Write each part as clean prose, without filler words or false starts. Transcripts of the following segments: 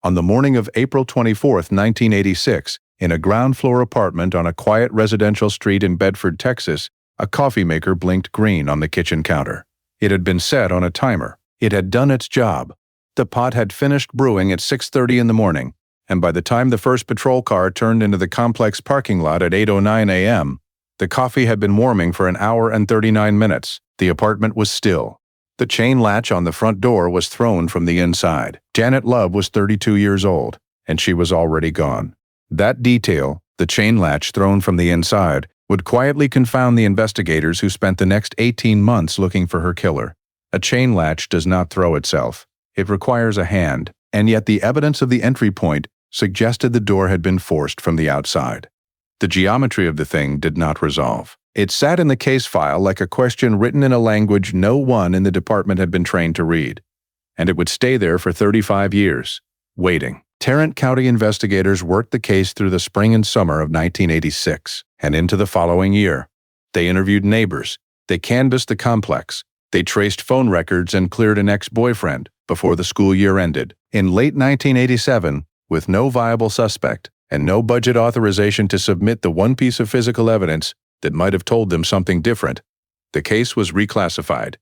On the morning of April 24, 1986, in a ground-floor apartment on a quiet residential street in Bedford, Texas, a coffee maker blinked green on the kitchen counter. It had been set on a timer. It had done its job. The pot had finished brewing at 6:30 in the morning, and by the time the first patrol car turned into the complex parking lot at 8:09 a.m., the coffee had been warming for an hour and 39 minutes. The apartment was still. The chain latch on the front door was thrown from the inside. Janet Love was 32 years old, and she was already gone. That detail, the chain latch thrown from the inside, would quietly confound the investigators who spent the next 18 months looking for her killer. A chain latch does not throw itself. It requires a hand, and yet the evidence of the entry point suggested the door had been forced from the outside. The geometry of the thing did not resolve. It sat in the case file like a question written in a language no one in the department had been trained to read. And it would stay there for 35 years, waiting. Tarrant County investigators worked the case through the spring and summer of 1986 and into the following year. They interviewed neighbors. They canvassed the complex. They traced phone records and cleared an ex-boyfriend before the school year ended. In late 1987, with no viable suspect and no budget authorization to submit the one piece of physical evidence that might have told them something different, the case was reclassified.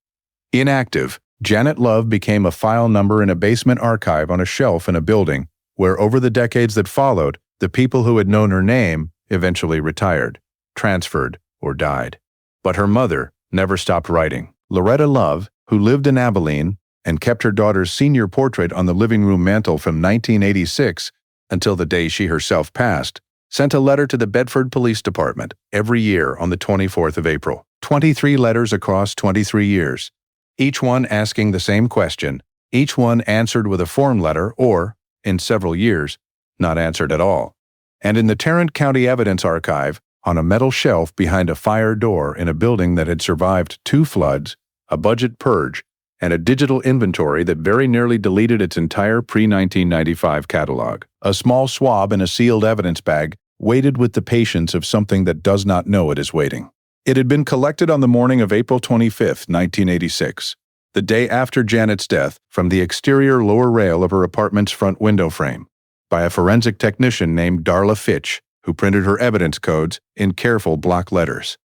Inactive, Janet Love became a file number in a basement archive on a shelf in a building where over the decades that followed, the people who had known her name eventually retired, transferred, or died. But her mother never stopped writing. Loretta Love, who lived in Abilene and kept her daughter's senior portrait on the living room mantel from 1986 until the day she herself passed, sent a letter to the Bedford Police Department every year on the 24th of April. 23 letters across 23 years, each one asking the same question, each one answered with a form letter or, in several years, not answered at all. And in the Tarrant County Evidence Archive, on a metal shelf behind a fire door in a building that had survived 2 floods, a budget purge, and a digital inventory that very nearly deleted its entire pre-1995 catalog. A small swab in a sealed evidence bag waited with the patience of something that does not know it is waiting. It had been collected on the morning of April 25, 1986. The day after Janet's death, from the exterior lower rail of her apartment's front window frame, by a forensic technician named Darla Fitch, who printed her evidence codes in careful block letters.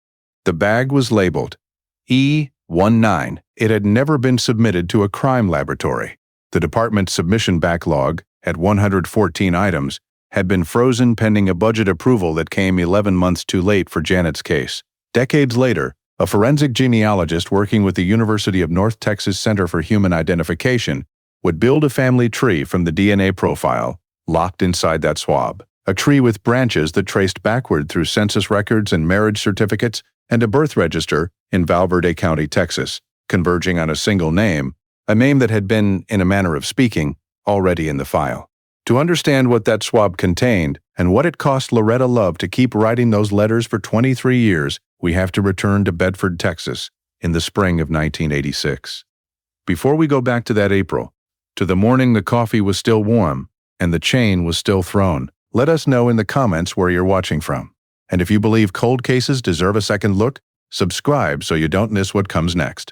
The bag was labeled E19. It had never been submitted to a crime laboratory. The department's submission backlog, at 114 items, had been frozen pending a budget approval that came 11 months too late for Janet's case. Decades later, a forensic genealogist working with the University of North Texas Center for Human Identification would build a family tree from the DNA profile locked inside that swab, a tree with branches that traced backward through census records and marriage certificates and a birth register in Val Verde County, Texas, converging on a single name, a name that had been, in a manner of speaking, already in the file. To understand what that swab contained and what it cost Loretta Love to keep writing those letters for 23 years, we have to return to Bedford, Texas, in the spring of 1986. Before we go back to that April, to the morning the coffee was still warm and the chain was still thrown, let us know in the comments where you're watching from. And if you believe cold cases deserve a second look, subscribe so you don't miss what comes next.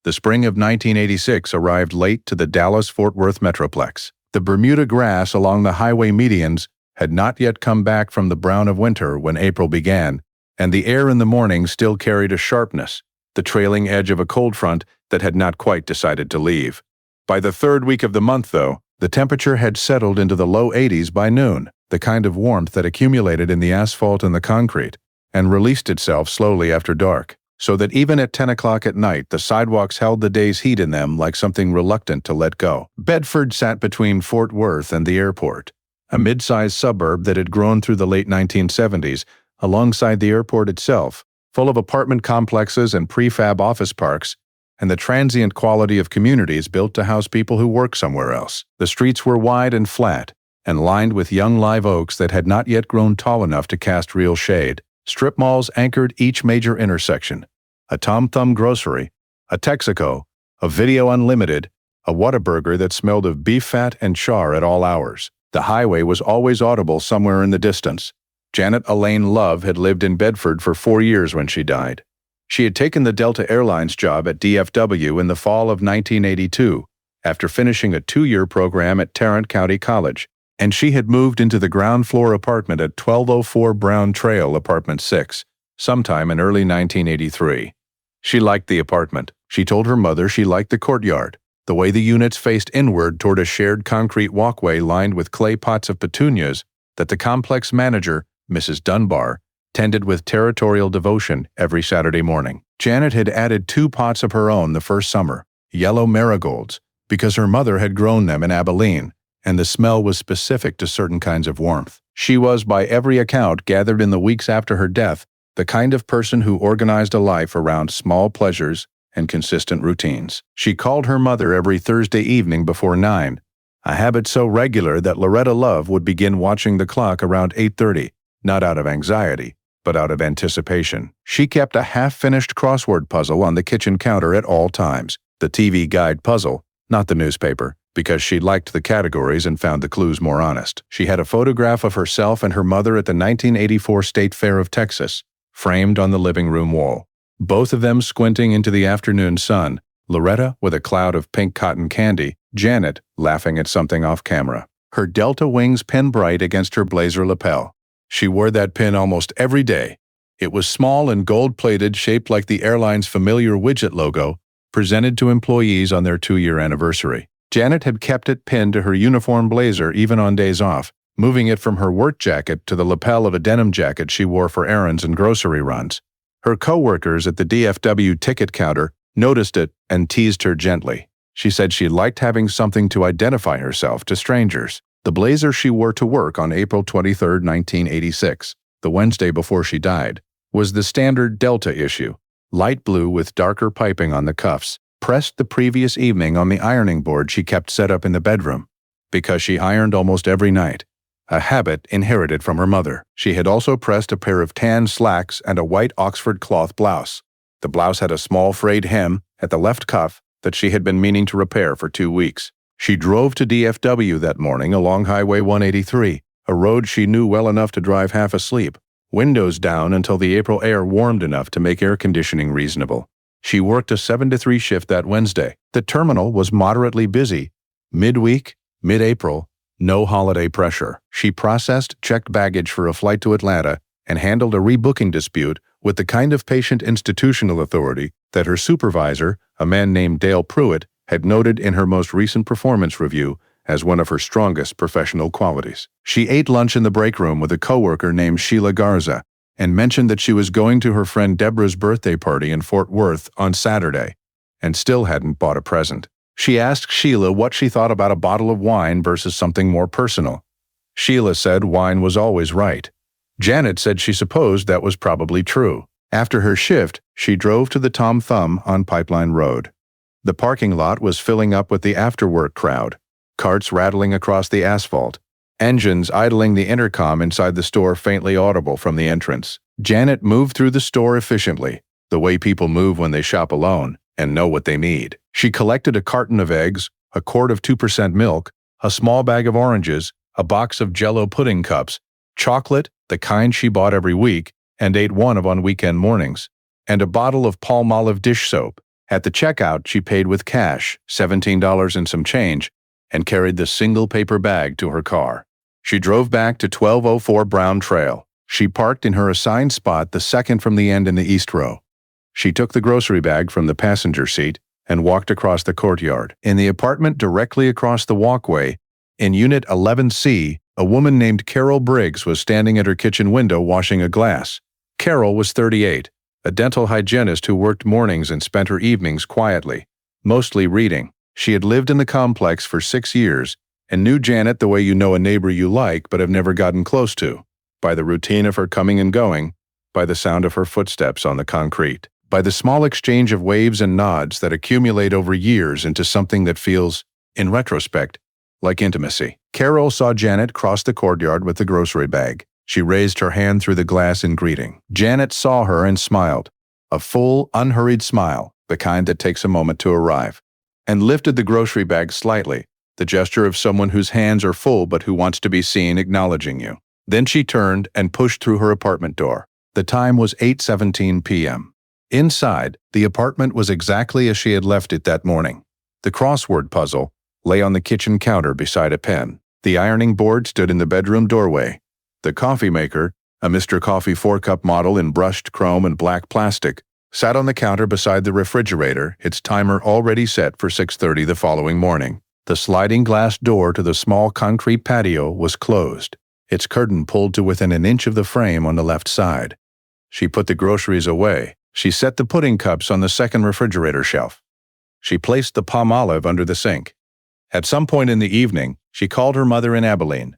The spring of 1986 arrived late to the Dallas-Fort Worth Metroplex. The Bermuda grass along the highway medians had not yet come back from the brown of winter when April began, and the air in the morning still carried a sharpness, the trailing edge of a cold front that had not quite decided to leave. By the third week of the month, though, the temperature had settled into the low 80s by noon, the kind of warmth that accumulated in the asphalt and the concrete, and released itself slowly after dark, so that even at 10 o'clock at night the sidewalks held the day's heat in them like something reluctant to let go. Bedford sat between Fort Worth and the airport, a mid-sized suburb that had grown through the late 1970s alongside the airport itself, full of apartment complexes and prefab office parks, and the transient quality of communities built to house people who work somewhere else. The streets were wide and flat, and lined with young live oaks that had not yet grown tall enough to cast real shade. Strip malls anchored each major intersection. A Tom Thumb grocery, a Texaco, a Video Unlimited, a Whataburger that smelled of beef fat and char at all hours. The highway was always audible somewhere in the distance. Janet Elaine Love had lived in Bedford for 4 years when she died. She had taken the Delta Airlines job at DFW in the fall of 1982 after finishing a 2-year program at Tarrant County College, and she had moved into the ground-floor apartment at 1204 Brown Trail, Apartment 6, sometime in early 1983. She liked the apartment. She told her mother she liked the courtyard, the way the units faced inward toward a shared concrete walkway lined with clay pots of petunias that the complex manager, Mrs. Dunbar, tended with territorial devotion every Saturday morning. Janet had added 2 pots of her own the first summer, yellow marigolds, because her mother had grown them in Abilene, and the smell was specific to certain kinds of warmth. She was, by every account gathered in the weeks after her death, the kind of person who organized a life around small pleasures and consistent routines. She called her mother every Thursday evening before 9, a habit so regular that Loretta Love would begin watching the clock around 8:30, not out of anxiety, but out of anticipation. She kept a half-finished crossword puzzle on the kitchen counter at all times, the TV Guide puzzle, not the newspaper, because she liked the categories and found the clues more honest. She had a photograph of herself and her mother at the 1984 State Fair of Texas, framed on the living room wall. Both of them squinting into the afternoon sun, Loretta with a cloud of pink cotton candy, Janet laughing at something off camera. Her Delta wings pin bright against her blazer lapel. She wore that pin almost every day. It was small and gold-plated, shaped like the airline's familiar widget logo, presented to employees on their 2-year anniversary. Janet had kept it pinned to her uniform blazer even on days off, moving it from her work jacket to the lapel of a denim jacket she wore for errands and grocery runs. Her co-workers at the DFW ticket counter noticed it and teased her gently. She said she liked having something to identify herself to strangers. The blazer she wore to work on April 23, 1986, the Wednesday before she died, was the standard Delta issue, light blue with darker piping on the cuffs, pressed the previous evening on the ironing board she kept set up in the bedroom, because she ironed almost every night, a habit inherited from her mother. She had also pressed a pair of tan slacks and a white Oxford cloth blouse. The blouse had a small frayed hem at the left cuff that she had been meaning to repair for 2 weeks. She drove to DFW that morning along Highway 183, a road she knew well enough to drive half asleep, windows down until the April air warmed enough to make air conditioning reasonable. She worked a 7-to-3 shift that Wednesday. The terminal was moderately busy. Midweek, mid-April, no holiday pressure. She processed checked baggage for a flight to Atlanta and handled a rebooking dispute with the kind of patient institutional authority that her supervisor, a man named Dale Pruitt, had noted in her most recent performance review as one of her strongest professional qualities. She ate lunch in the break room with a coworker named Sheila Garza and mentioned that she was going to her friend Deborah's birthday party in Fort Worth on Saturday and still hadn't bought a present. She asked Sheila what she thought about a bottle of wine versus something more personal. Sheila said wine was always right. Janet said she supposed that was probably true. After her shift, she drove to the Tom Thumb on Pipeline Road. The parking lot was filling up with the after-work crowd, carts rattling across the asphalt, engines idling the intercom inside the store faintly audible from the entrance. Janet moved through the store efficiently, the way people move when they shop alone and know what they need. She collected a carton of eggs, a quart of 2% milk, a small bag of oranges, a box of Jell-O pudding cups, chocolate, the kind she bought every week and ate one of on weekend mornings, and a bottle of Palmolive dish soap. At the checkout, she paid with cash, $17 and some change, and carried the single paper bag to her car. She drove back to 1204 Brown Trail. She parked in her assigned spot, the second from the end in the east row. She took the grocery bag from the passenger seat and walked across the courtyard. In the apartment directly across the walkway, in Unit 11C, a woman named Carol Briggs was standing at her kitchen window washing a glass. Carol was 38, a dental hygienist who worked mornings and spent her evenings quietly, mostly reading. She had lived in the complex for 6 years and knew Janet the way you know a neighbor you like but have never gotten close to, by the routine of her coming and going, by the sound of her footsteps on the concrete, by the small exchange of waves and nods that accumulate over years into something that feels, in retrospect, like intimacy. Carol saw Janet cross the courtyard with the grocery bag. She raised her hand through the glass in greeting. Janet saw her and smiled, a full, unhurried smile, the kind that takes a moment to arrive, and lifted the grocery bag slightly, the gesture of someone whose hands are full but who wants to be seen acknowledging you. Then she turned and pushed through her apartment door. The time was 8:17 p.m. Inside, the apartment was exactly as she had left it that morning. The crossword puzzle, lay on the kitchen counter beside a pen. The ironing board stood in the bedroom doorway. The coffee maker, a Mr. Coffee 4-cup model in brushed chrome and black plastic, sat on the counter beside the refrigerator, its timer already set for 6:30 the following morning. The sliding glass door to the small concrete patio was closed, its curtain pulled to within an inch of the frame on the left side. She put the groceries away. She set the pudding cups on the second refrigerator shelf. She placed the Palmolive under the sink. At some point in the evening, she called her mother in Abilene.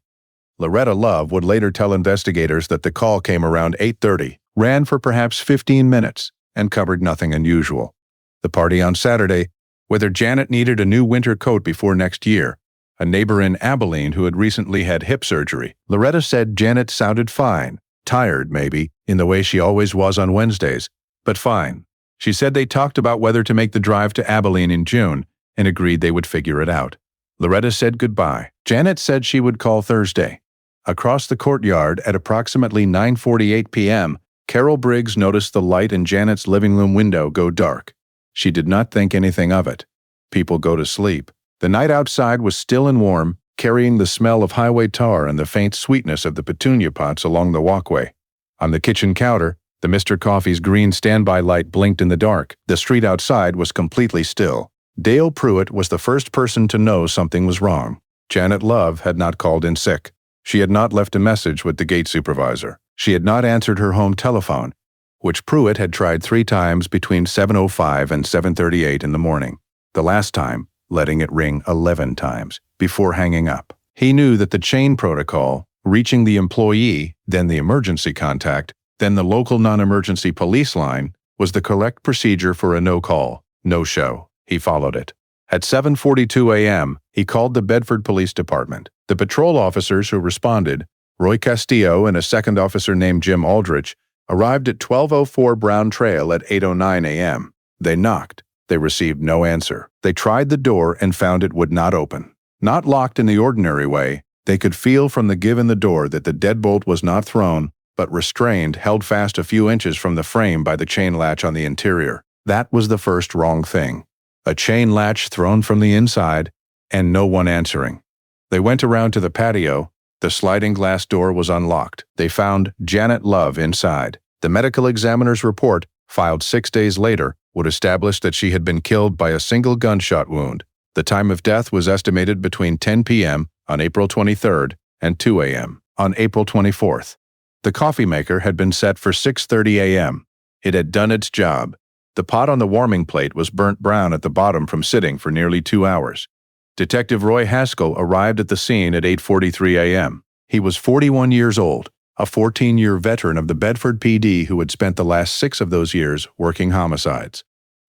Loretta Love would later tell investigators that the call came around 8:30, ran for perhaps 15 minutes, and covered nothing unusual. The party on Saturday, whether Janet needed a new winter coat before next year, a neighbor in Abilene who had recently had hip surgery. Loretta said Janet sounded fine, tired maybe, in the way she always was on Wednesdays, but fine. She said they talked about whether to make the drive to Abilene in June and agreed they would figure it out. Loretta said goodbye. Janet said she would call Thursday. Across the courtyard at approximately 9:48 p.m., Carol Briggs noticed the light in Janet's living room window go dark. She did not think anything of it. People go to sleep. The night outside was still and warm, carrying the smell of highway tar and the faint sweetness of the petunia pots along the walkway. On the kitchen counter, the Mr. Coffee's green standby light blinked in the dark. The street outside was completely still. Dale Pruitt was the first person to know something was wrong. Janet Love had not called in sick. She had not left a message with the gate supervisor. She had not answered her home telephone, which Pruitt had tried 3 times between 7:05 and 7:38 in the morning, the last time letting it ring 11 times before hanging up. He knew that the chain protocol, reaching the employee, then the emergency contact, then the local non-emergency police line, was the correct procedure for a no-call, no-show. He followed it. At 7:42 a.m., he called the Bedford Police Department. The patrol officers who responded, Roy Castillo and a second officer named Jim Aldrich, arrived at 1204 Brown Trail at 8:09 a.m. They knocked. They received no answer. They tried the door and found it would not open. Not locked in the ordinary way, they could feel from the give in the door that the deadbolt was not thrown, but restrained, held fast a few inches from the frame by the chain latch on the interior. That was the first wrong thing. A chain latch thrown from the inside, and no one answering. They went around to the patio. The sliding glass door was unlocked. They found Janet Love inside. The medical examiner's report, filed 6 days later, would establish that she had been killed by a single gunshot wound. The time of death was estimated between 10 p.m. on April 23rd and 2 a.m. on April 24th. The coffee maker had been set for 6:30 a.m. It had done its job. The pot on the warming plate was burnt brown at the bottom from sitting for nearly 2 hours. Detective Roy Haskell arrived at the scene at 8:43 a.m. He was 41 years old, a 14-year veteran of the Bedford PD who had spent the last 6 of those years working homicides,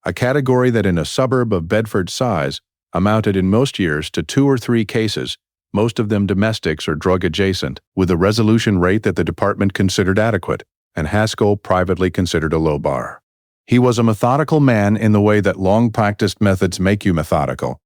a category that in a suburb of Bedford's size amounted in most years to 2 or 3 cases, most of them domestics or drug-adjacent, with a resolution rate that the department considered adequate, and Haskell privately considered a low bar. He was a methodical man in the way that long-practiced methods make you methodical,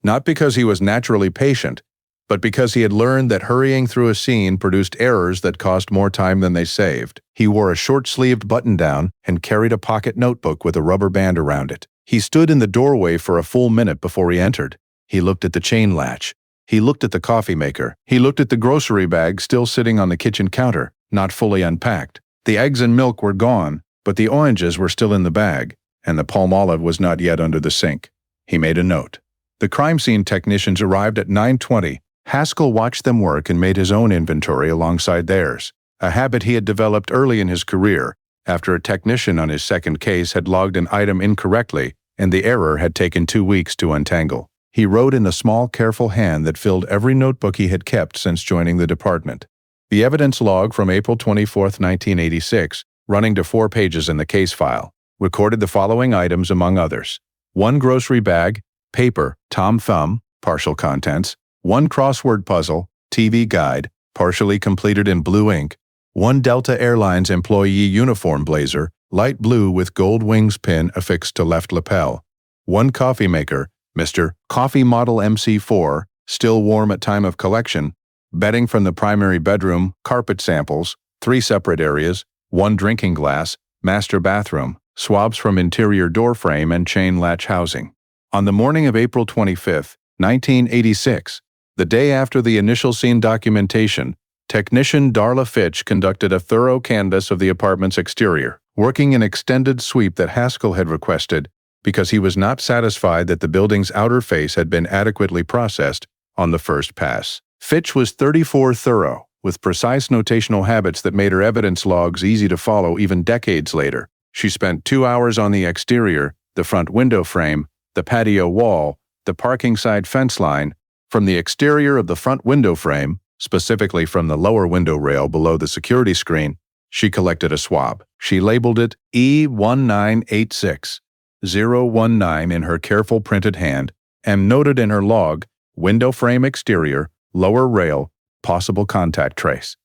not because he was naturally patient, but because he had learned that hurrying through a scene produced errors that cost more time than they saved. He wore a short-sleeved button-down and carried a pocket notebook with a rubber band around it. He stood in the doorway for a full minute before he entered. He looked at the chain latch. He looked at the coffee maker. He looked at the grocery bag still sitting on the kitchen counter, not fully unpacked. The eggs and milk were gone, but the oranges were still in the bag, and the Palmolive was not yet under the sink. He made a note. The crime scene technicians arrived at 9:20. Haskell watched them work and made his own inventory alongside theirs, a habit he had developed early in his career after a technician on his second case had logged an item incorrectly and the error had taken 2 weeks to untangle. He wrote in the small, careful hand that filled every notebook he had kept since joining the department. The evidence log from April 24, 1986, running to 4 pages in the case file, recorded the following items among others: 1 grocery bag, paper, Tom Thumb, partial contents, 1 crossword puzzle, TV guide, partially completed in blue ink, 1 Delta Airlines employee uniform blazer, light blue with gold wings pin affixed to left lapel, 1 coffee maker, Mr. Coffee Model MC4, still warm at time of collection, bedding from the primary bedroom, carpet samples, 3 separate areas, 1 drinking glass, master bathroom, swabs from interior door frame and chain latch housing. On the morning of April 25th, 1986. The day after the initial scene documentation, technician Darla Fitch conducted a thorough canvass of the apartment's exterior, working an extended sweep that Haskell had requested because he was not satisfied that the building's outer face had been adequately processed on the first pass. Fitch was 34 thorough, with precise notational habits that made her evidence logs easy to follow even decades later. She spent 2 hours on the exterior, the front window frame, the patio wall, the parking side fence line. From the exterior of the front window frame, specifically from the lower window rail below the security screen, she collected a swab. She labeled it E1986019 in her careful printed hand and noted in her log, window frame exterior, lower rail, possible contact trace.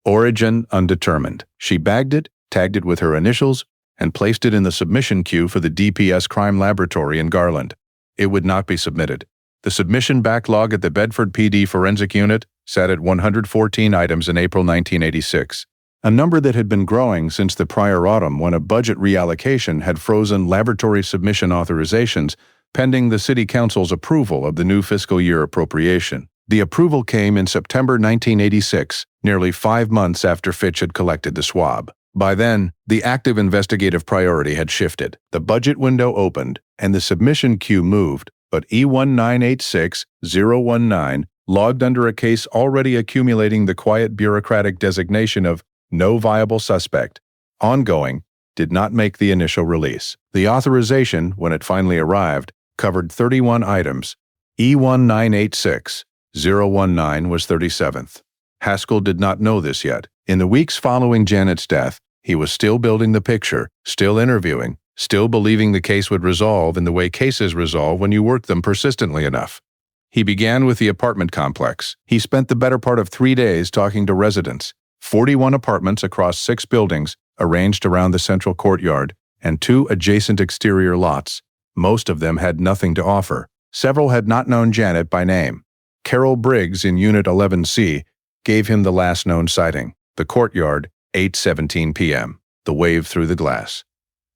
Origin undetermined. She bagged it, tagged it with her initials, and placed it in the submission queue for the DPS Crime Laboratory in Garland. It would not be submitted. The submission backlog at the Bedford PD Forensic Unit sat at 114 items in April 1986, a number that had been growing since the prior autumn when a budget reallocation had frozen laboratory submission authorizations pending the City Council's approval of the new fiscal year appropriation. The approval came in September 1986, nearly 5 months after Fitch had collected the swab. By then, the active investigative priority had shifted. The budget window opened, and the submission queue moved, but E1986019, logged under a case already accumulating the quiet bureaucratic designation of no viable suspect, ongoing, did not make the initial release. The authorization, when it finally arrived, covered 31 items. E1986019 was 37th. Haskell did not know this yet. In the weeks following Janet's death, he was still building the picture, still interviewing, still believing the case would resolve in the way cases resolve when you work them persistently enough. He began with the apartment complex. He spent the better part of 3 days talking to residents. 41 apartments across 6 buildings arranged around the central courtyard and 2 adjacent exterior lots. Most of them had nothing to offer. Several had not known Janet by name. Carol Briggs in Unit 11C gave him the last known sighting. The courtyard, 8:17 p.m. The wave through the glass.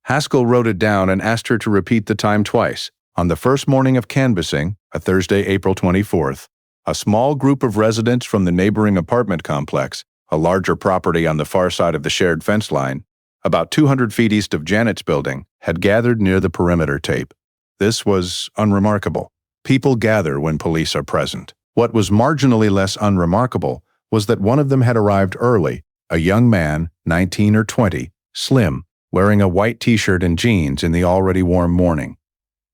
Haskell wrote it down and asked her to repeat the time twice. On the first morning of canvassing, a Thursday, April 24th, a small group of residents from the neighboring apartment complex, a larger property on the far side of the shared fence line, about 200 feet east of Janet's building, had gathered near the perimeter tape. This was unremarkable. People gather when police are present. What was marginally less unremarkable was that one of them had arrived early, a young man, 19 or 20, slim, wearing a white t-shirt and jeans in the already warm morning.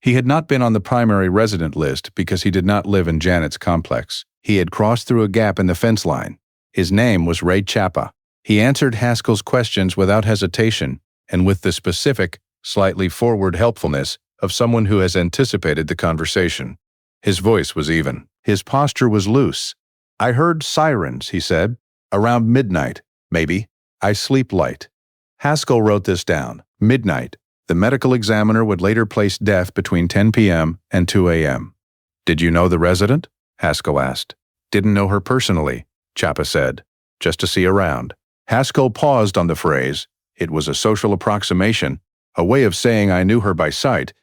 He had not been on the primary resident list because he did not live in Janet's complex. He had crossed through a gap in the fence line. His name was Ray Chapa. He answered Haskell's questions without hesitation and with the specific, slightly forward helpfulness of someone who has anticipated the conversation. His voice was even. His posture was loose. "I heard sirens," he said. "Around midnight, maybe. I sleep light." Haskell wrote this down. Midnight. The medical examiner would later place death between 10 p.m. and 2 a.m. "Did you know the resident?" Haskell asked. "Didn't know her personally," Chapa said. "Just to see around." Haskell paused on the phrase. It was a social approximation, a way of saying I knew her by sight,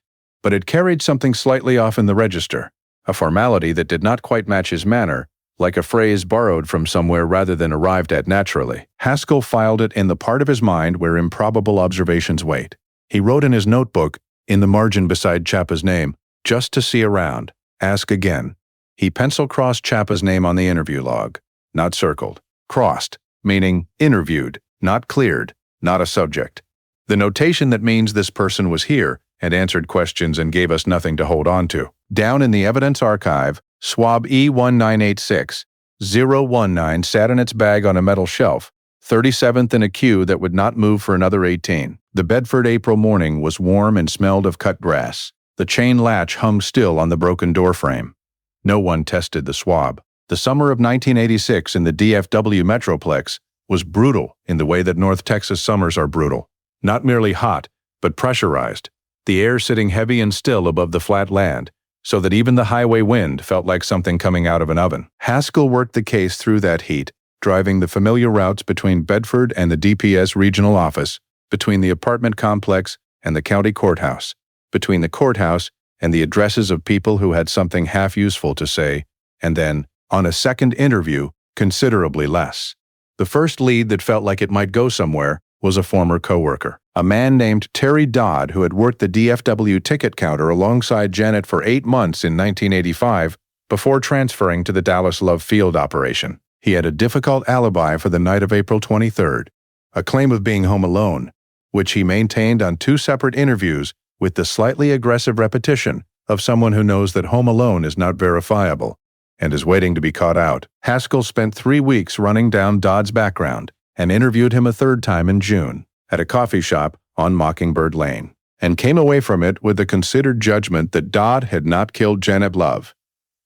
but it carried something slightly off in the register, a formality that did not quite match his manner, like a phrase borrowed from somewhere rather than arrived at naturally. Haskell filed it in the part of his mind where improbable observations wait. He wrote in his notebook, in the margin beside Chapa's name, "Just to see around. Ask again." He pencil-crossed Chapa's name on the interview log, not circled. Crossed, meaning interviewed, not cleared, not a subject. The notation that means this person was here and answered questions and gave us nothing to hold on to. Down in the evidence archive, swab E1986019 sat in its bag on a metal shelf, 37th in a queue that would not move for another 18. The Bedford April morning was warm and smelled of cut grass. The chain latch hung still on the broken door frame. No one tested the swab. The summer of 1986 in the DFW Metroplex was brutal in the way that North Texas summers are brutal. Not merely hot, but pressurized. The air sitting heavy and still above the flat land, so that even the highway wind felt like something coming out of an oven. Haskell worked the case through that heat, driving the familiar routes between Bedford and the DPS regional office, between the apartment complex and the county courthouse, between the courthouse and the addresses of people who had something half useful to say, and then, on a second interview, considerably less. The first lead that felt like it might go somewhere was a former coworker, a man named Terry Dodd, who had worked the DFW ticket counter alongside Janet for 8 months in 1985 before transferring to the Dallas Love Field operation. He had a difficult alibi for the night of April 23rd, a claim of being home alone, which he maintained on 2 separate interviews with the slightly aggressive repetition of someone who knows that home alone is not verifiable and is waiting to be caught out. Haskell spent 3 weeks running down Dodd's background and interviewed him a third time in June at a coffee shop on Mockingbird Lane, and came away from it with the considered judgment that Dodd had not killed Janet Love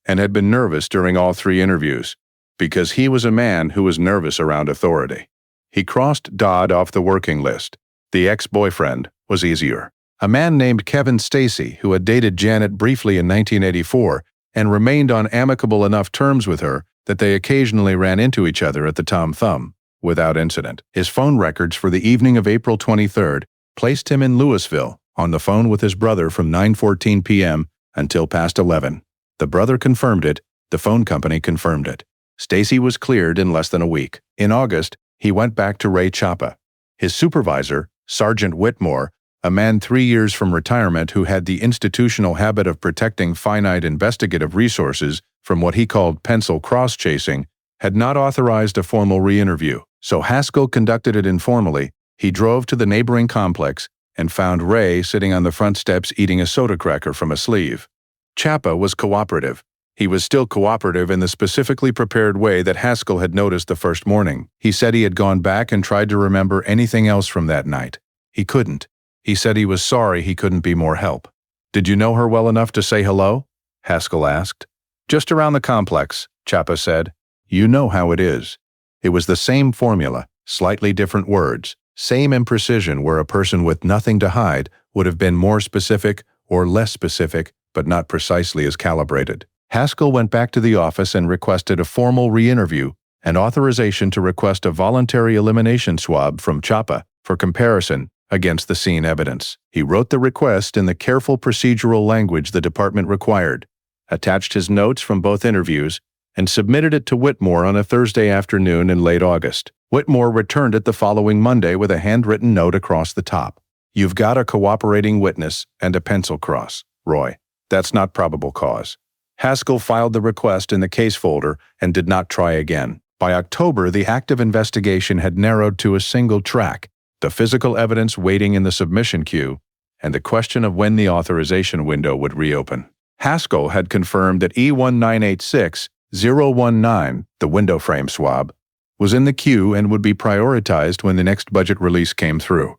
and had been nervous during all 3 interviews because he was a man who was nervous around authority. He crossed Dodd off the working list. The ex-boyfriend was easier. A man named Kevin Stacy, who had dated Janet briefly in 1984 and remained on amicable enough terms with her that they occasionally ran into each other at the Tom Thumb, without incident. His phone records for the evening of April 23rd placed him in Louisville, on the phone with his brother from 9:14 p.m. until past 11. The brother confirmed it, the phone company confirmed it. Stacy was cleared in less than a week. In August, he went back to Ray Chapa. His supervisor, Sergeant Whitmore, a man 3 years from retirement who had the institutional habit of protecting finite investigative resources from what he called pencil cross-chasing, had not authorized a formal re-interview. So Haskell conducted it informally. He drove to the neighboring complex and found Ray sitting on the front steps eating a soda cracker from a sleeve. Chapa was cooperative. He was still cooperative in the specifically prepared way that Haskell had noticed the first morning. He said he had gone back and tried to remember anything else from that night. He couldn't. He said he was sorry he couldn't be more help. "Did you know her well enough to say hello?" Haskell asked. "Just around the complex," Chapa said. "You know how it is." It was the same formula, slightly different words, same imprecision where a person with nothing to hide would have been more specific or less specific, but not precisely as calibrated. Haskell went back to the office and requested a formal re-interview and authorization to request a voluntary elimination swab from Chapa for comparison against the scene evidence. He wrote the request in the careful procedural language the department required, attached his notes from both interviews, and submitted it to Whitmore on a Thursday afternoon in late August. Whitmore returned it the following Monday with a handwritten note across the top. "You've got a cooperating witness and a pencil cross, Roy. That's not probable cause." Haskell filed the request in the case folder and did not try again. By October, the active investigation had narrowed to a single track: the physical evidence waiting in the submission queue and the question of when the authorization window would reopen. Haskell had confirmed that E1986019, the window frame swab, was in the queue and would be prioritized when the next budget release came through.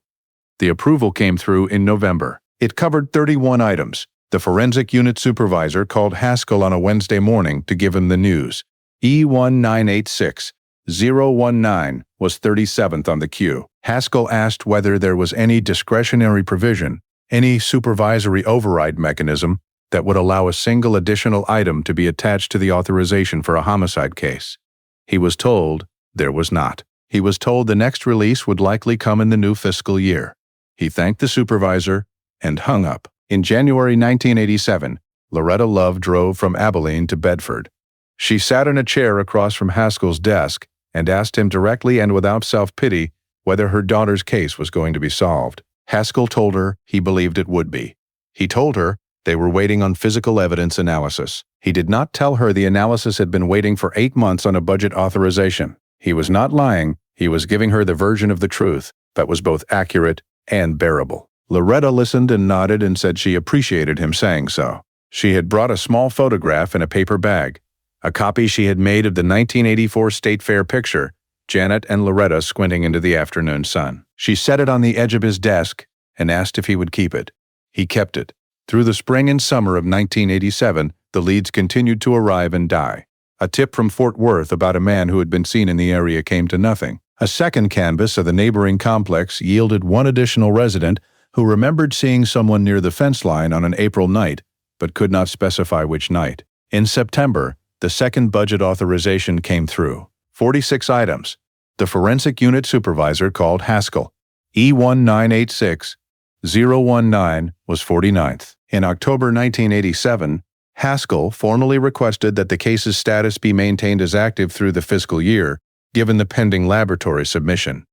The approval came through in November. It covered 31 items. The forensic unit supervisor called Haskell on a Wednesday morning to give him the news. E1986019 was 37th on the queue. Haskell asked whether there was any discretionary provision, any supervisory override mechanism that would allow a single additional item to be attached to the authorization for a homicide case. He was told there was not. He was told the next release would likely come in the new fiscal year. He thanked the supervisor and hung up. In January 1987, Loretta Love drove from Abilene to Bedford. She sat in a chair across from Haskell's desk and asked him directly and without self-pity whether her daughter's case was going to be solved. Haskell told her he believed it would be. He told her they were waiting on physical evidence analysis. He did not tell her the analysis had been waiting for 8 months on a budget authorization. He was not lying. He was giving her the version of the truth that was both accurate and bearable. Loretta listened and nodded and said she appreciated him saying so. She had brought a small photograph in a paper bag, a copy she had made of the 1984 State Fair picture, Janet and Loretta squinting into the afternoon sun. She set it on the edge of his desk and asked if he would keep it. He kept it. Through the spring and summer of 1987, the leads continued to arrive and die. A tip from Fort Worth about a man who had been seen in the area came to nothing. A second canvass of the neighboring complex yielded one additional resident who remembered seeing someone near the fence line on an April night, but could not specify which night. In September, the second budget authorization came through. 46 items. The forensic unit supervisor called Haskell. E1986019 was 49th. In October 1987, Haskell formally requested that the case's status be maintained as active through the fiscal year, given the pending laboratory submission.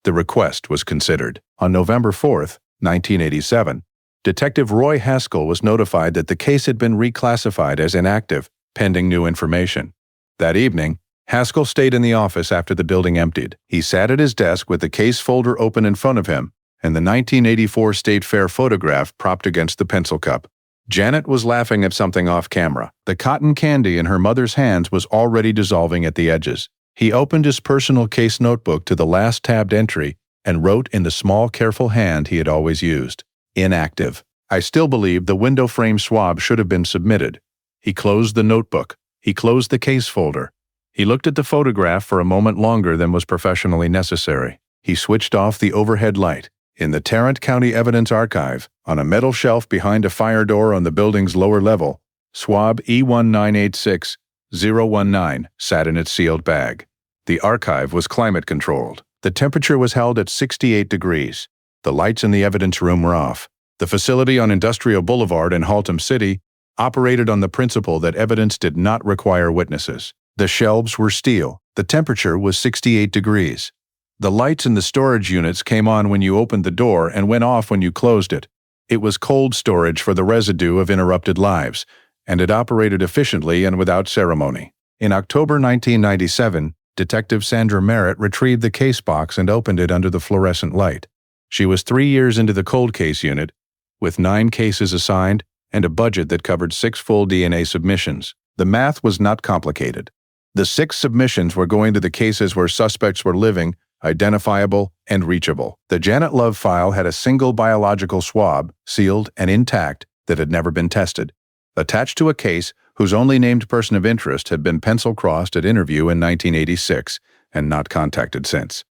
The request was considered. On November 4, 1987, Detective Roy Haskell was notified that the case had been reclassified as inactive, pending new information. That evening, Haskell stayed in the office after the building emptied. He sat at his desk with the case folder open in front of him and the 1984 State Fair photograph propped against the pencil cup. Janet was laughing at something off camera. The cotton candy in her mother's hands was already dissolving at the edges. He opened his personal case notebook to the last tabbed entry and wrote in the small, careful hand he had always used, "Inactive." I still believe the window frame swab should have been submitted. He closed the notebook. He closed the case folder. He looked at the photograph for a moment longer than was professionally necessary. He switched off the overhead light. In the Tarrant County Evidence Archive, on a metal shelf behind a fire door on the building's lower level, swab E1986019 sat in its sealed bag. The archive was climate-controlled. The temperature was held at 68 degrees. The lights in the evidence room were off. The facility on Industrial Boulevard in Haltom City operated on the principle that evidence did not require witnesses. The shelves were steel. The temperature was 68 degrees. The lights in the storage units came on when you opened the door and went off when you closed it. It was cold storage for the residue of interrupted lives, and it operated efficiently and without ceremony. In October 1997, Detective Sandra Merritt retrieved the case box and opened it under the fluorescent light. She was 3 years into the cold case unit, with 9 cases assigned and a budget that covered 6 full DNA submissions. The math was not complicated. The 6 submissions were going to the cases where suspects were living, identifiable, and reachable. The Janet Love file had a single biological swab, sealed and intact, that had never been tested, attached to a case whose only named person of interest had been pencil-crossed at interview in 1986 and not contacted since.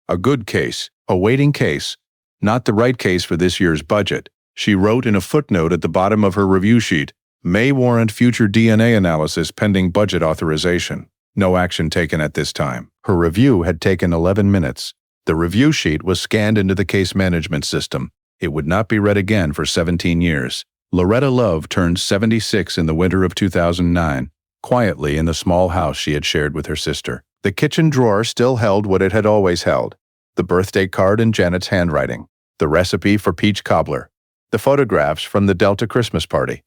A good case, a waiting case, not the right case for this year's budget. She wrote in a footnote at the bottom of her review sheet, "May warrant future DNA analysis pending budget authorization. No action taken at this time." Her review had taken 11 minutes. The review sheet was scanned into the case management system. It would not be read again for 17 years. Loretta Love turned 76 in the winter of 2009, quietly in the small house she had shared with her sister. The kitchen drawer still held what it had always held: the birthday card in Janet's handwriting, the recipe for peach cobbler, the photographs from the Delta Christmas party,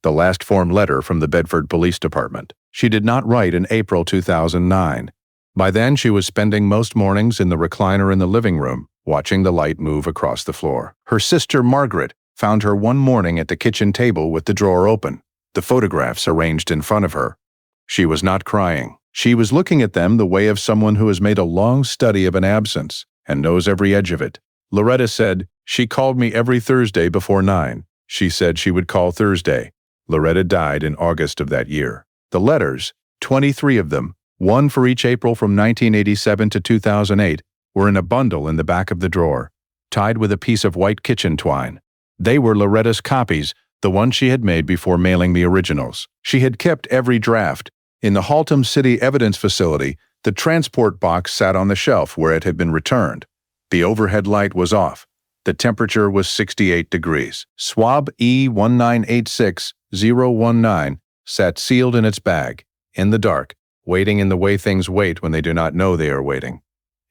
the last form letter from the Bedford Police Department. She did not write in April 2009. By then, she was spending most mornings in the recliner in the living room, watching the light move across the floor. Her sister, Margaret, found her one morning at the kitchen table with the drawer open, the photographs arranged in front of her. She was not crying. She was looking at them the way of someone who has made a long study of an absence and knows every edge of it. Loretta said, "She called me every Thursday before 9. She said she would call Thursday." Loretta died in August of that year. The letters, 23 of them, one for each April from 1987 to 2008, were in a bundle in the back of the drawer, tied with a piece of white kitchen twine. They were Loretta's copies, the ones she had made before mailing the originals. She had kept every draft. In the Haltom City Evidence Facility, the transport box sat on the shelf where it had been returned. The overhead light was off. The temperature was 68 degrees. Swab E1986019 sat sealed in its bag, in the dark, waiting in the way things wait when they do not know they are waiting.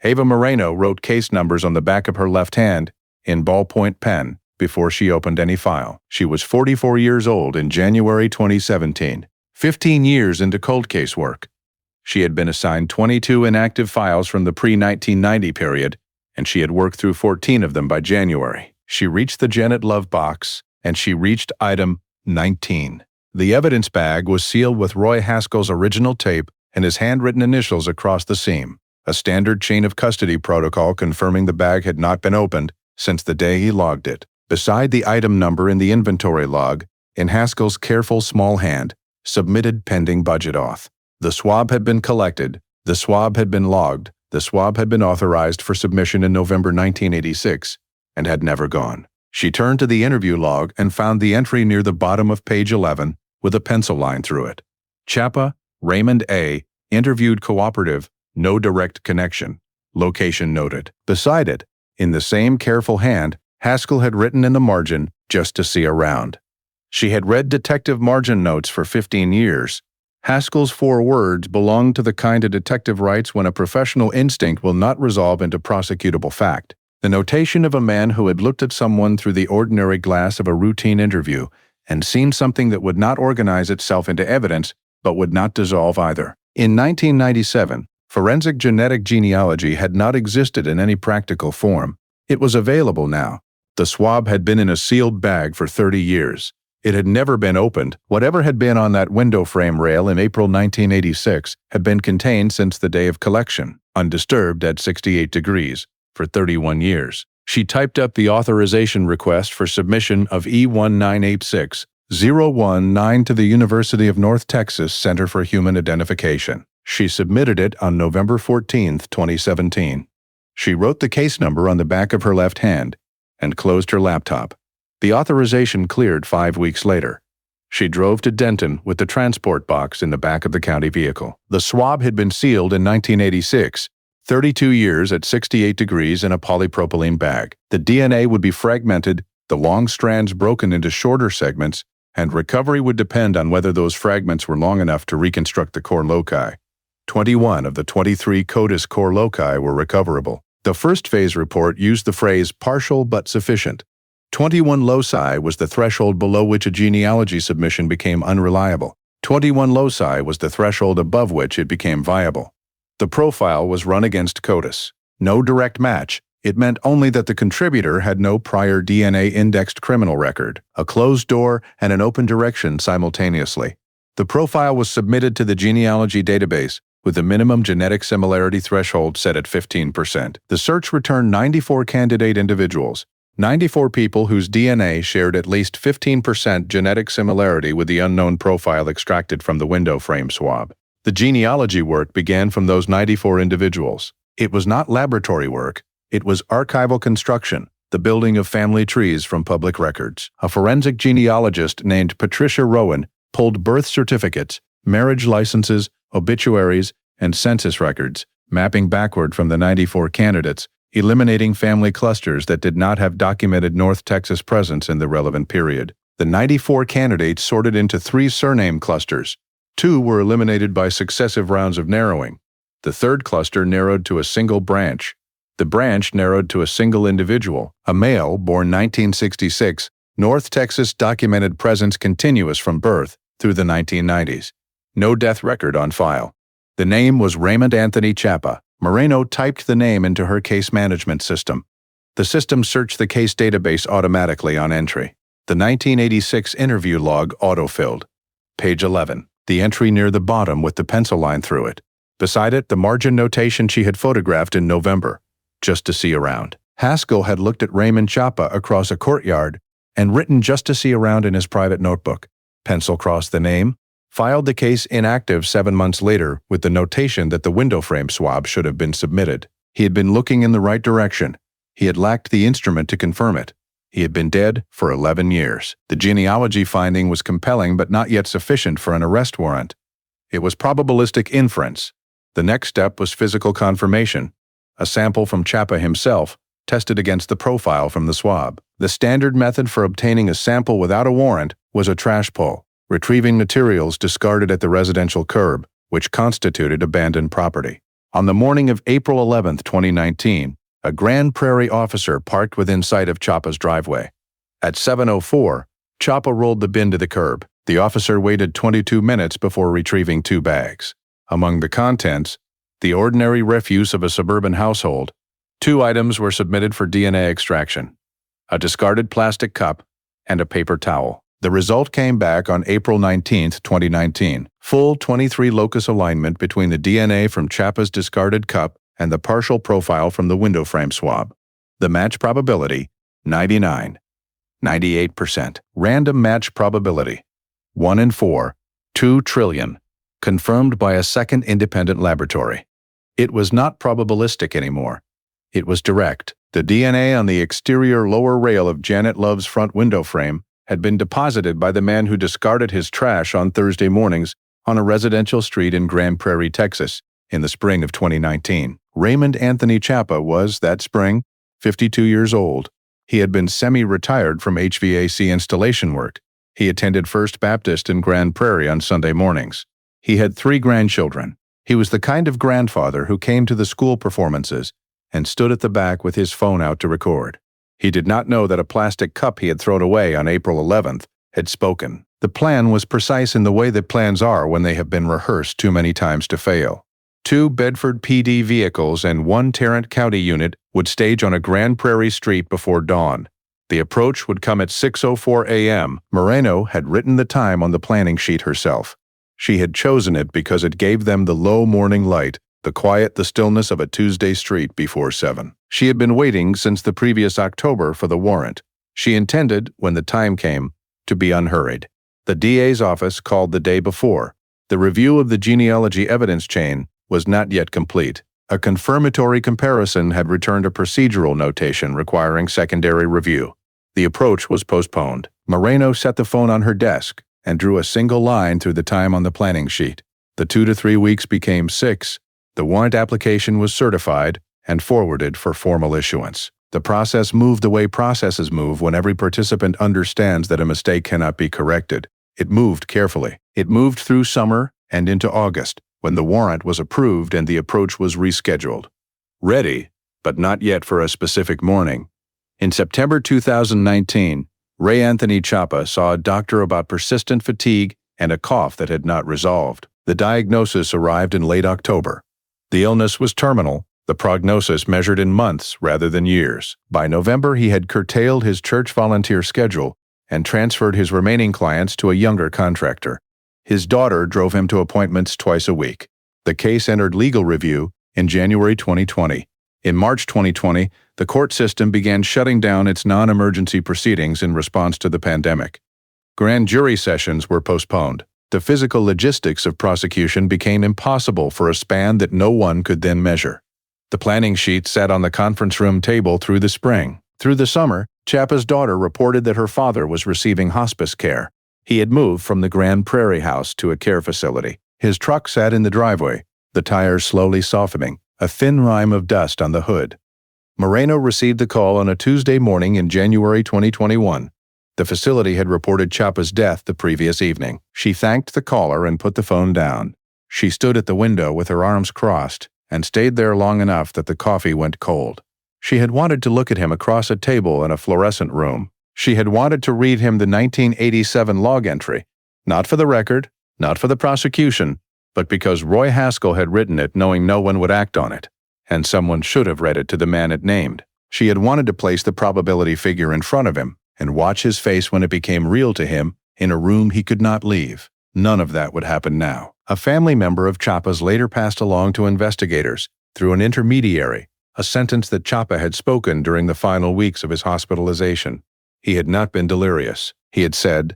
Ava Moreno wrote case numbers on the back of her left hand, in ballpoint pen, before she opened any file. She was 44 years old in January 2017, 15 years into cold case work. She had been assigned 22 inactive files from the pre-1990 period, and she had worked through 14 of them by January. She reached the Janet Love box, and she reached item 19. The evidence bag was sealed with Roy Haskell's original tape and his handwritten initials across the seam, a standard chain of custody protocol confirming the bag had not been opened since the day he logged it. Beside the item number in the inventory log, in Haskell's careful small hand, submitted pending budget auth. The swab had been collected, the swab had been logged, the swab had been authorized for submission in November 1986, and had never gone. She turned to the interview log and found the entry near the bottom of page 11 with a pencil line through it. Chapa, Raymond A., interviewed cooperative, no direct connection. Location noted. Beside it, in the same careful hand, Haskell had written in the margin, "Just to see around." She had read detective margin notes for 15 years. Haskell's 4 words belonged to the kind a detective writes when a professional instinct will not resolve into prosecutable fact. The notation of a man who had looked at someone through the ordinary glass of a routine interview and seen something that would not organize itself into evidence but would not dissolve either. In 1997, forensic genetic genealogy had not existed in any practical form. It was available now. The swab had been in a sealed bag for 30 years. It had never been opened. Whatever had been on that window frame rail in April 1986 had been contained since the day of collection, undisturbed at 68 degrees, for 31 years. She typed up the authorization request for submission of E1986-019 to the University of North Texas Center for Human Identification. She submitted it on November 14, 2017. She wrote the case number on the back of her left hand and closed her laptop. The authorization cleared 5 weeks later. She drove to Denton with the transport box in the back of the county vehicle. The swab had been sealed in 1986, 32 years at 68 degrees in a polypropylene bag. The DNA would be fragmented, the long strands broken into shorter segments, and recovery would depend on whether those fragments were long enough to reconstruct the core loci. 21 of the 23 CODIS core loci were recoverable. The first phase report used the phrase partial but sufficient. 21 loci was the threshold below which a genealogy submission became unreliable. 21 loci was the threshold above which it became viable. The profile was run against CODIS. No direct match. It meant only that the contributor had no prior DNA-indexed criminal record, a closed door, and an open direction simultaneously. The profile was submitted to the genealogy database with the minimum genetic similarity threshold set at 15%. The search returned 94 candidate individuals, 94 people whose DNA shared at least 15% genetic similarity with the unknown profile extracted from the window frame swab. The genealogy work began from those 94 individuals. It was not laboratory work. It was archival construction, the building of family trees from public records. A forensic genealogist named Patricia Rowan pulled birth certificates, marriage licenses, obituaries, and census records, mapping backward from the 94 candidates, eliminating family clusters that did not have documented North Texas presence in the relevant period. The 94 candidates sorted into 3 surname clusters. 2 were eliminated by successive rounds of narrowing. The third cluster narrowed to a single branch. The branch narrowed to a single individual, a male born 1966, North Texas documented presence continuous from birth through the 1990s. No death record on file. The name was Raymond Anthony Chapa. Moreno typed the name into her case management system. The system searched the case database automatically on entry. The 1986 interview log autofilled. Page 11. The entry near the bottom with the pencil line through it. Beside it, the margin notation she had photographed in November, just to see around. Haskell had looked at Raymond Chapa across a courtyard and written just to see around in his private notebook. Pencil crossed the name, filed the case inactive 7 months later with the notation that the window frame swab should have been submitted. He had been looking in the right direction. He had lacked the instrument to confirm it. He had been dead for 11 years. The genealogy finding was compelling but not yet sufficient for an arrest warrant. It was probabilistic inference. The next step was physical confirmation. A sample from Chapa himself, tested against the profile from the swab. The standard method for obtaining a sample without a warrant was a trash pull, retrieving materials discarded at the residential curb, which constituted abandoned property. On the morning of April 11, 2019, a Grand Prairie officer parked within sight of Chapa's driveway. At 7:04, Chapa rolled the bin to the curb. The officer waited 22 minutes before retrieving 2 bags. Among the contents, the ordinary refuse of a suburban household. 2 items were submitted for DNA extraction: a discarded plastic cup and a paper towel. The result came back on April 19, 2019. Full 23 locus alignment between the DNA from Chapa's discarded cup and the partial profile from the window frame swab. The match probability, 99. 98%. Random match probability, 1 in 4, 2 trillion. Confirmed by a second independent laboratory. It was not probabilistic anymore. It was direct. The DNA on the exterior lower rail of Janet Love's front window frame had been deposited by the man who discarded his trash on Thursday mornings on a residential street in Grand Prairie, Texas, in the spring of 2019. Raymond Anthony Chapa was, that spring, 52 years old. He had been semi-retired from HVAC installation work. He attended First Baptist in Grand Prairie on Sunday mornings. He had 3 grandchildren. He was the kind of grandfather who came to the school performances and stood at the back with his phone out to record. He did not know that a plastic cup he had thrown away on April 11th had spoken. The plan was precise in the way that plans are when they have been rehearsed too many times to fail. 2 Bedford PD vehicles and 1 Tarrant County unit would stage on a Grand Prairie street before dawn. The approach would come at 6:04 a.m. Moreno had written the time on the planning sheet herself. She had chosen it because it gave them the low morning light, the stillness of a Tuesday street before 7. She had been waiting since the previous October for the warrant. She intended, when the time came, to be unhurried. The DA's office called the day before. The review of the genealogy evidence chain was not yet complete. A confirmatory comparison had returned a procedural notation requiring secondary review. The approach was postponed. Moreno set the phone on her desk and drew a single line through the time on the planning sheet. The 2 to 3 weeks became 6. The warrant application was certified and forwarded for formal issuance. The process moved the way processes move when every participant understands that a mistake cannot be corrected. It moved carefully. It moved through summer and into August, when the warrant was approved and the approach was rescheduled. Ready, but not yet for a specific morning. In September 2019, Ray Anthony Chapa saw a doctor about persistent fatigue and a cough that had not resolved. The diagnosis arrived in late October. The illness was terminal, the prognosis measured in months rather than years. By November, he had curtailed his church volunteer schedule and transferred his remaining clients to a younger contractor. His daughter drove him to appointments twice a week. The case entered legal review in January 2020. In March 2020, the court system began shutting down its non-emergency proceedings in response to the pandemic. Grand jury sessions were postponed. The physical logistics of prosecution became impossible for a span that no one could then measure. The planning sheet sat on the conference room table through the spring. Through the summer, Chapa's daughter reported that her father was receiving hospice care. He had moved from the Grand Prairie house to a care facility. His truck sat in the driveway, the tires slowly softening, a thin rime of dust on the hood. Moreno received the call on a Tuesday morning in January 2021. The facility had reported Chapa's death the previous evening. She thanked the caller and put the phone down. She stood at the window with her arms crossed and stayed there long enough that the coffee went cold. She had wanted to look at him across a table in a fluorescent room. She had wanted to read him the 1987 log entry, not for the record, not for the prosecution, but because Roy Haskell had written it knowing no one would act on it, and someone should have read it to the man it named. She had wanted to place the probability figure in front of him and watch his face when it became real to him in a room he could not leave. None of that would happen now. A family member of Chapa's later passed along to investigators, through an intermediary, a sentence that Chapa had spoken during the final weeks of his hospitalization. He had not been delirious. He had said,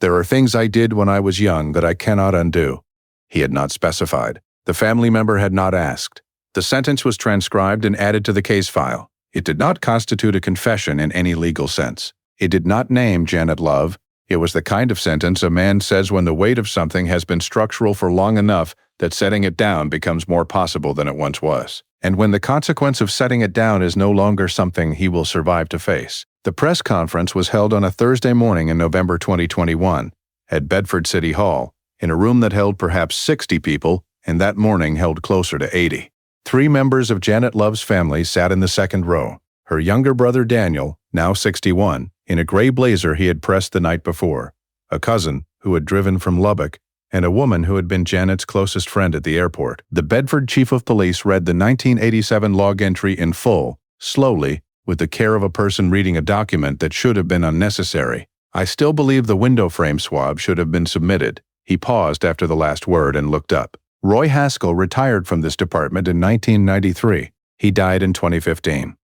"There are things I did when I was young that I cannot undo." He had not specified. The family member had not asked. The sentence was transcribed and added to the case file. It did not constitute a confession in any legal sense. It did not name Janet Love. It was the kind of sentence a man says when the weight of something has been structural for long enough that setting it down becomes more possible than it once was, and when the consequence of setting it down is no longer something he will survive to face. The press conference was held on a Thursday morning in November 2021 at Bedford City Hall, in a room that held perhaps 60 people and that morning held closer to 80. 3 members of Janet Love's family sat in the second row. Her younger brother Daniel, now 61, in a gray blazer he had pressed the night before, a cousin who had driven from Lubbock, and a woman who had been Janet's closest friend at the airport. The Bedford chief of police read the 1987 log entry in full, slowly, with the care of a person reading a document that should have been unnecessary. "I still believe the window frame swab should have been submitted." He paused after the last word and looked up. Roy Haskell retired from this department in 1993. He died in 2015.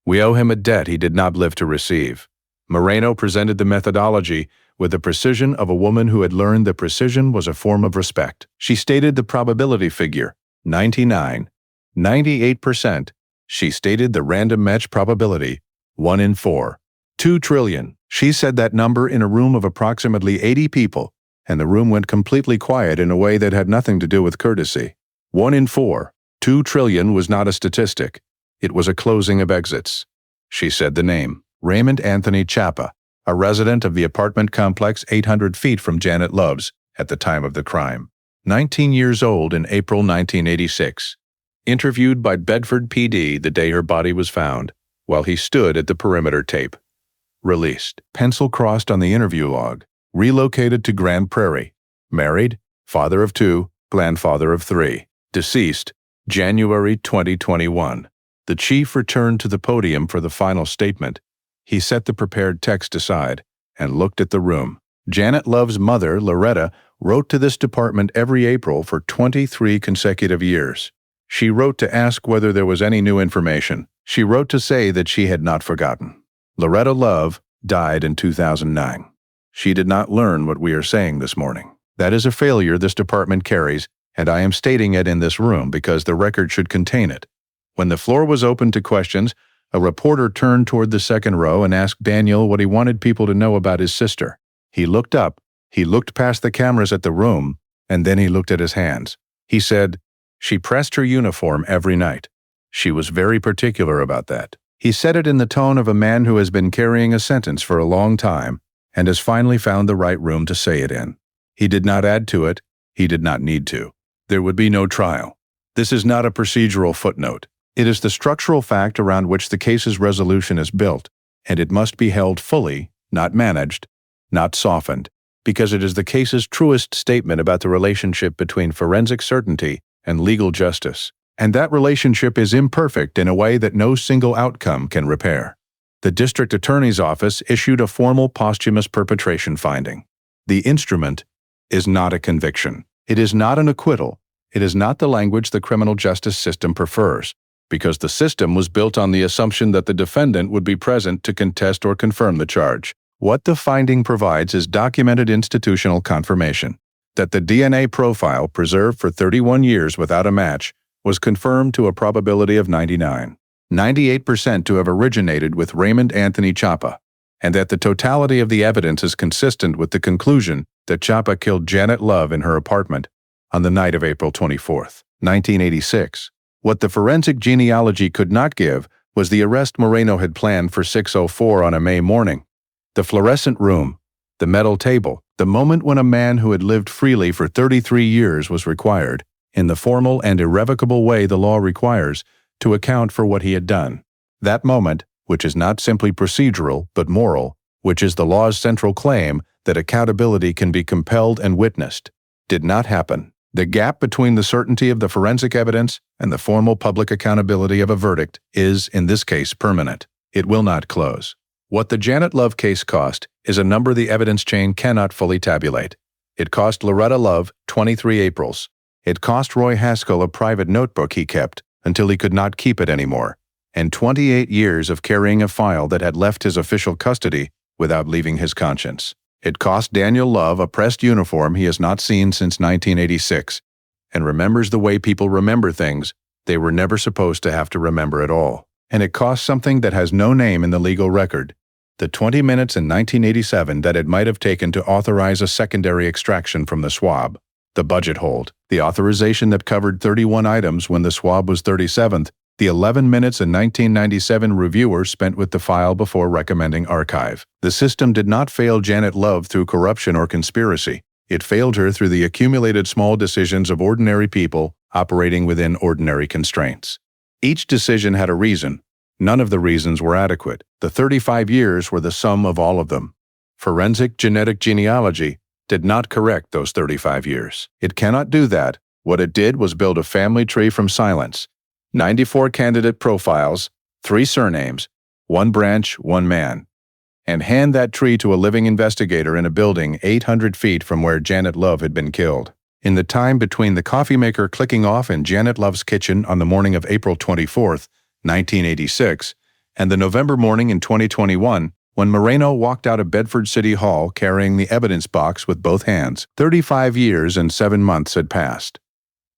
We owe him a debt he did not live to receive. Moreno presented the methodology with the precision of a woman who had learned that precision was a form of respect. She stated the probability figure, 99, 98%. She stated the random match probability, 1 in 4, 2 trillion. She said that number in a room of approximately 80 people, and the room went completely quiet in a way that had nothing to do with courtesy. 1 in 4, 2 trillion was not a statistic. It was a closing of exits. She said the name, Raymond Anthony Chapa, a resident of the apartment complex 800 feet from Janet Love's at the time of the crime. 19 years old in April 1986. Interviewed by Bedford PD the day her body was found, while he stood at the perimeter tape. Released. Pencil crossed on the interview log. Relocated to Grand Prairie. Married. Father of 2, grandfather of 3. Deceased. January 2021. The chief returned to the podium for the final statement. He set the prepared text aside and looked at the room. Janet Love's mother, Loretta, wrote to this department every April for 23 consecutive years. She wrote to ask whether there was any new information. She wrote to say that she had not forgotten. Loretta Love died in 2009. She did not learn what we are saying this morning. That is a failure this department carries, and I am stating it in this room because the record should contain it. When the floor was open to questions, a reporter turned toward the second row and asked Daniel what he wanted people to know about his sister. He looked up, he looked past the cameras at the room, and then he looked at his hands. He said, "She pressed her uniform every night. She was very particular about that." He said it in the tone of a man who has been carrying a sentence for a long time and has finally found the right room to say it in. He did not add to it. He did not need to. There would be no trial. This is not a procedural footnote. It is the structural fact around which the case's resolution is built, and it must be held fully, not managed, not softened, because it is the case's truest statement about the relationship between forensic certainty and legal justice. And that relationship is imperfect in a way that no single outcome can repair. The district attorney's office issued a formal posthumous perpetration finding. The instrument is not a conviction. It is not an acquittal. It is not the language the criminal justice system prefers, because the system was built on the assumption that the defendant would be present to contest or confirm the charge. What the finding provides is documented institutional confirmation that the DNA profile preserved for 31 years without a match was confirmed to a probability of 98% to have originated with Raymond Anthony Chapa, and that the totality of the evidence is consistent with the conclusion that Chapa killed Janet Love in her apartment on the night of April 24, 1986. What the forensic genealogy could not give was the arrest Moreno had planned for 6:04 on a May morning. The fluorescent room, the metal table, the moment when a man who had lived freely for 33 years was required, in the formal and irrevocable way the law requires, to account for what he had done. That moment, which is not simply procedural but moral, which is the law's central claim that accountability can be compelled and witnessed, did not happen. The gap between the certainty of the forensic evidence and the formal public accountability of a verdict is, in this case, permanent. It will not close. What the Janet Love case cost is a number the evidence chain cannot fully tabulate. It cost Loretta Love 23 Aprils. It cost Roy Haskell a private notebook he kept until he could not keep it anymore, and 28 years of carrying a file that had left his official custody without leaving his conscience. It cost Daniel Love a pressed uniform he has not seen since 1986, and remembers the way people remember things they were never supposed to have to remember at all. And it cost something that has no name in the legal record, the 20 minutes in 1987 that it might have taken to authorize a secondary extraction from the swab, the budget hold, the authorization that covered 31 items when the swab was 37th, the 11 minutes a 1997 reviewer spent with the file before recommending archive. The system did not fail Janet Love through corruption or conspiracy. It failed her through the accumulated small decisions of ordinary people operating within ordinary constraints. Each decision had a reason. None of the reasons were adequate. The 35 years were the sum of all of them. Forensic genetic genealogy did not correct those 35 years. It cannot do that. What it did was build a family tree from silence. 94 candidate profiles, 3 surnames, 1 branch, 1 man, and hand that tree to a living investigator in a building 800 feet from where Janet Love had been killed. In the time between the coffee maker clicking off in Janet Love's kitchen on the morning of April 24, 1986, and the November morning in 2021, when Moreno walked out of Bedford City Hall carrying the evidence box with both hands, 35 years and 7 months had passed.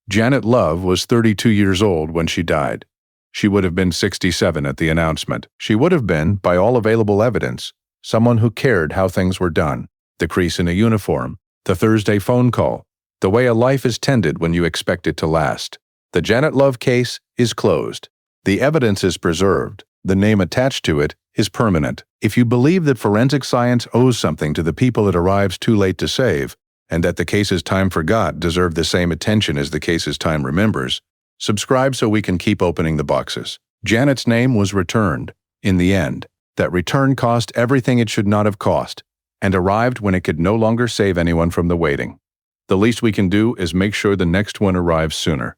Janet Love was 32 years old when she died. She would have been 67 at the announcement. She would have been, by all available evidence, someone who cared how things were done. The crease in a uniform, the Thursday phone call, the way a life is tended when you expect it to last. The Janet Love case is closed. The evidence is preserved. The name attached to it is permanent. If you believe that forensic science owes something to the people it arrives too late to save, and that the cases time forgot deserve the same attention as the cases time remembers, subscribe so we can keep opening the boxes. Janet's name was returned, in the end. That return cost everything it should not have cost, and arrived when it could no longer save anyone from the waiting. The least we can do is make sure the next one arrives sooner.